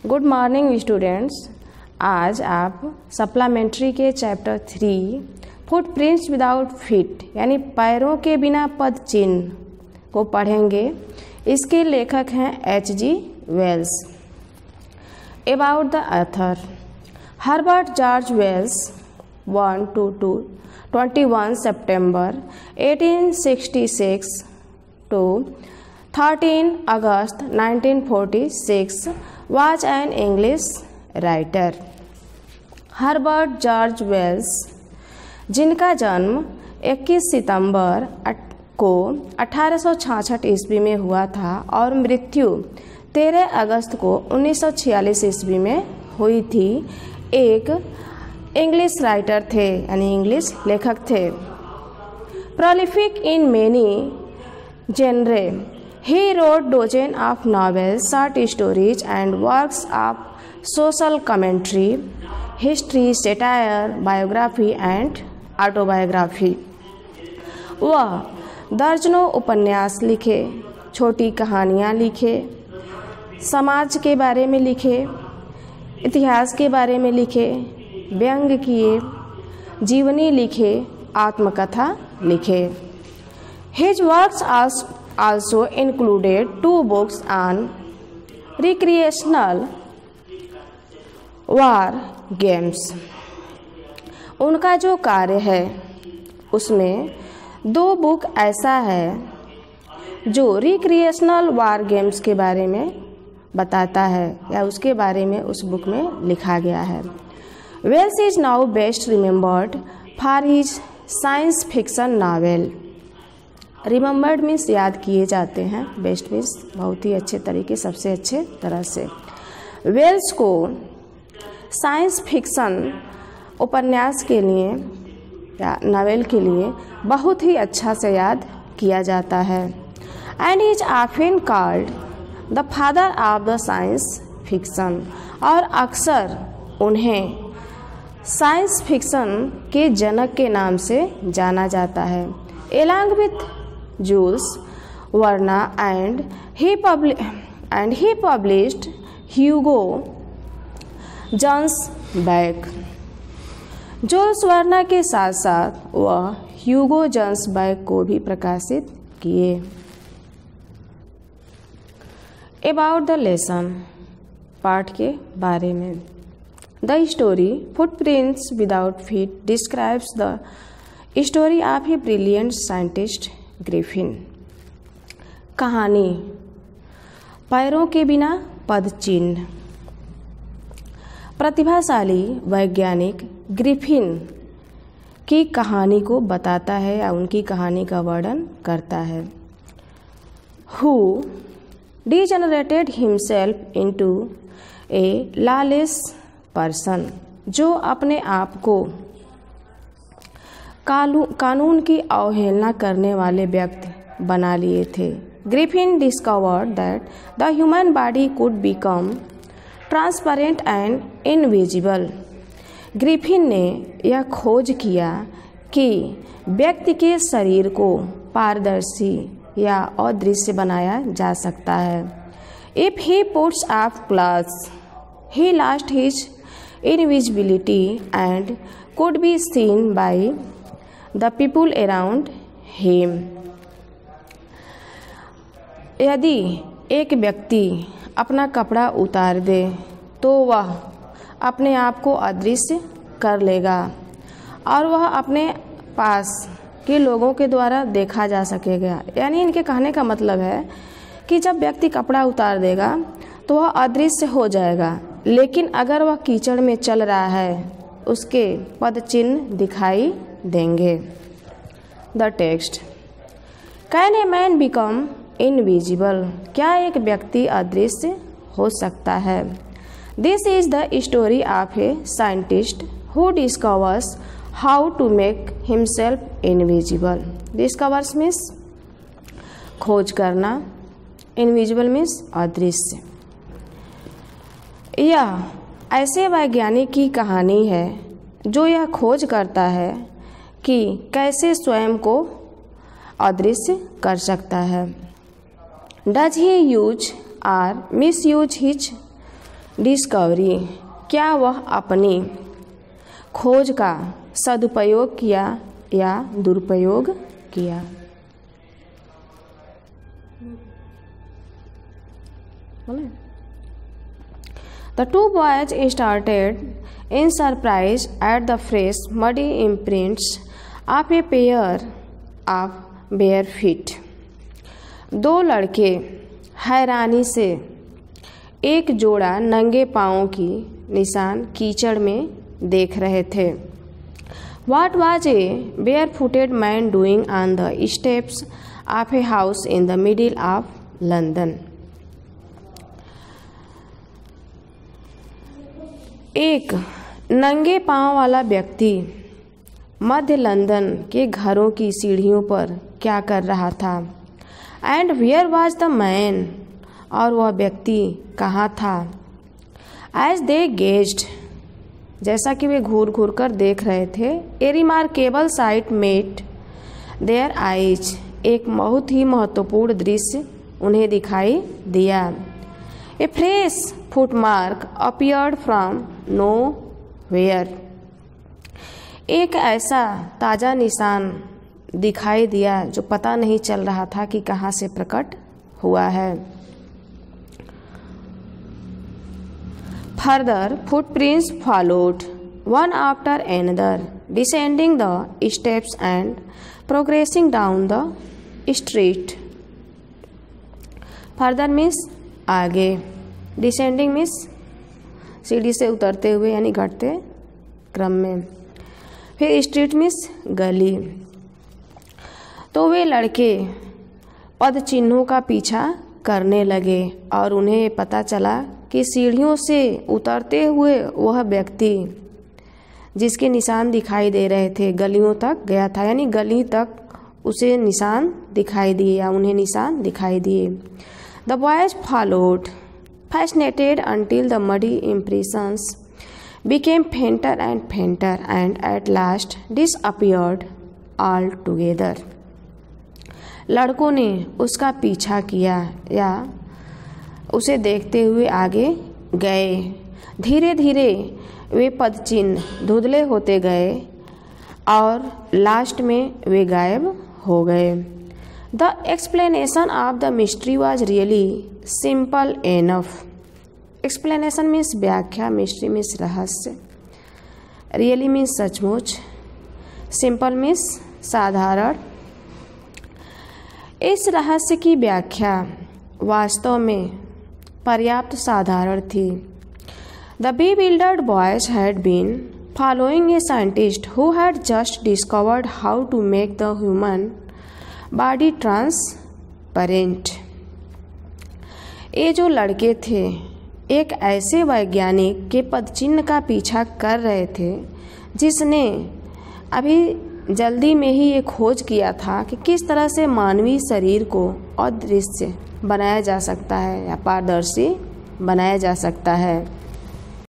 Good morning students. आज आप supplementary के चैप्टर 3 फुटप्रिंट्स विदाउट फीट यानी पैरों के बिना पद चिन्ह को पढ़ेंगे। इसके लेखक हैं H.G. Wells. About the author, Herbert George Wells 21 सितंबर 1866 to 13 August 1946 was an English writer. Herbert George Wells, जिनका जन्म 21 सितंबर को 1866 ईस्वी में हुआ था और मृत्यु 13 अगस्त को 1946 ईस्वी में हुई थी, एक इंग्लिश राइटर थे यानी इंग्लिश लेखक थे। Prolific in many genre, he wrote dozen of novels, short stories and works of social commentary, history, satire, biography and autobiography. वह दर्जनों उपन्यास लिखे, छोटी कहानियाँ लिखे, समाज के बारे में लिखे, इतिहास के बारे में लिखे, व्यंग किए, जीवनी लिखे, आत्मकथा लिखे। His works also included 2 books on recreational war games. उनका जो कार्य है उसमें 2 बुक ऐसा है जो रिक्रिएशनल वार गेम्स के बारे में बताता है या उसके बारे में उस बुक में लिखा गया है। Wells is now best remembered for his science fiction novel. Remembered means याद किए जाते हैं, बेस्ट मीन्स बहुत ही अच्छे तरीके, सबसे अच्छे तरह से। वेल्स को साइंस फिक्शन उपन्यास के लिए या नावेल के लिए बहुत ही अच्छा से याद किया जाता है। And is often called the father of the science fiction, और अक्सर उन्हें साइंस फिक्शन के जनक के नाम से जाना जाता है। Along with Jules Verne and he published Hugo Gernsback. Jules Verne के साथ साथ वह ह्यूगो जर्न्सबैक को भी प्रकाशित किए। अबाउट द लेसन, पाठ के बारे में। The story footprints without feet describes the story of a brilliant scientist Griffin. कहानी पैरों के बिना पद चिन्ह। प्रतिभाशाली वैज्ञानिक ग्रिफिन की कहानी को बताता है या उनकी कहानी का वर्णन करता है। Who degenerated himself into A lawless person, जो अपने आप को कानून की अवहेलना करने वाले व्यक्ति बना लिए थे। Griffin discovered that the human body could become transparent and invisible. Griffin ने यह खोज किया कि व्यक्ति के शरीर को पारदर्शी या अदृश्य बनाया जा सकता है। If he puts of clothes he lost his invisibility and could be seen by the people around him. यदि एक व्यक्ति अपना कपड़ा उतार दे तो वह अपने आप को अदृश्य कर लेगा और वह अपने पास के लोगों के द्वारा देखा जा सकेगा। यानी इनके कहने का मतलब है कि जब व्यक्ति कपड़ा उतार देगा तो वह अदृश्य हो जाएगा, लेकिन अगर वह कीचड़ में चल रहा है उसके पद चिन्ह दिखाई देंगे। The text, can a man become invisible, क्या एक व्यक्ति अदृश्य हो सकता है। This is the story of a scientist who discovers how to make himself invisible. Discovers means खोज करना, इनविजिबल मीन्स अदृश्य। यह ऐसे वैज्ञानिक की कहानी है जो यह खोज करता है कि कैसे स्वयं को अदृश्य कर सकता है। डज ही यूज और मिस यूज हिज डिस्कवरी, क्या वह अपनी खोज का सदुपयोग किया या दुरुपयोग किया। The two boys started in surprise at the fresh, muddy imprints of a pair of bare feet. दो लड़के हैरानी से एक जोड़ा नंगे पाँवों की निशान कीचड़ में देख रहे थे। What was a barefooted man doing on the steps of a house in the middle of London? एक नंगे पाँव वाला व्यक्ति मध्य लंदन के घरों की सीढ़ियों पर क्या कर रहा था। And where was the man, और वह व्यक्ति कहाँ था। एज दे गेज्ड, जैसा कि वे घूर घूर कर देख रहे थे। A remarkable sight met their eyes, एक बहुत ही महत्वपूर्ण दृश्य उन्हें दिखाई दिया। A fresh footmark appeared from nowhere, एक ऐसा ताज़ा निशान दिखाई दिया जो पता नहीं चल रहा था कि कहाँ से प्रकट हुआ है। Further footprints followed, one after another, descending the steps and progressing down the street. Further means आगे, descending means सीढ़ी से उतरते हुए यानी घटते क्रम में, फिर स्ट्रीट मीन्स गली। तो वे लड़के पद चिन्हों का पीछा करने लगे और उन्हें पता चला कि सीढ़ियों से उतरते हुए वह व्यक्ति जिसके निशान दिखाई दे रहे थे गलियों तक गया था, यानी गली तक उसे निशान दिखाई दिए या उन्हें निशान दिखाई दिए। The boys followed fascinated until the muddy impressions became fainter and fainter and at last disappeared altogether. लड़कों ने उसका पीछा किया या उसे देखते हुए आगे गए। धीरे धीरे वे पदचिन्ह धुंधले होते गए और लास्ट में वे गायब हो गए। The explanation of the mystery was really simple enough. Explanation means व्याख्या, mystery means रहस्य, really means सचमुच, simple means साधारण। इस रहस्य की व्याख्या वास्तव में पर्याप्त साधारण थी। The bewildered boys had been following a scientist who had just discovered how to make the human body transparent. ये जो लड़के थे एक ऐसे वैज्ञानिक के पदचिन्ह का पीछा कर रहे थे जिसने अभी जल्दी में ही ये खोज किया था कि किस तरह से मानवीय शरीर को अदृश्य बनाया जा सकता है या पारदर्शी बनाया जा सकता है।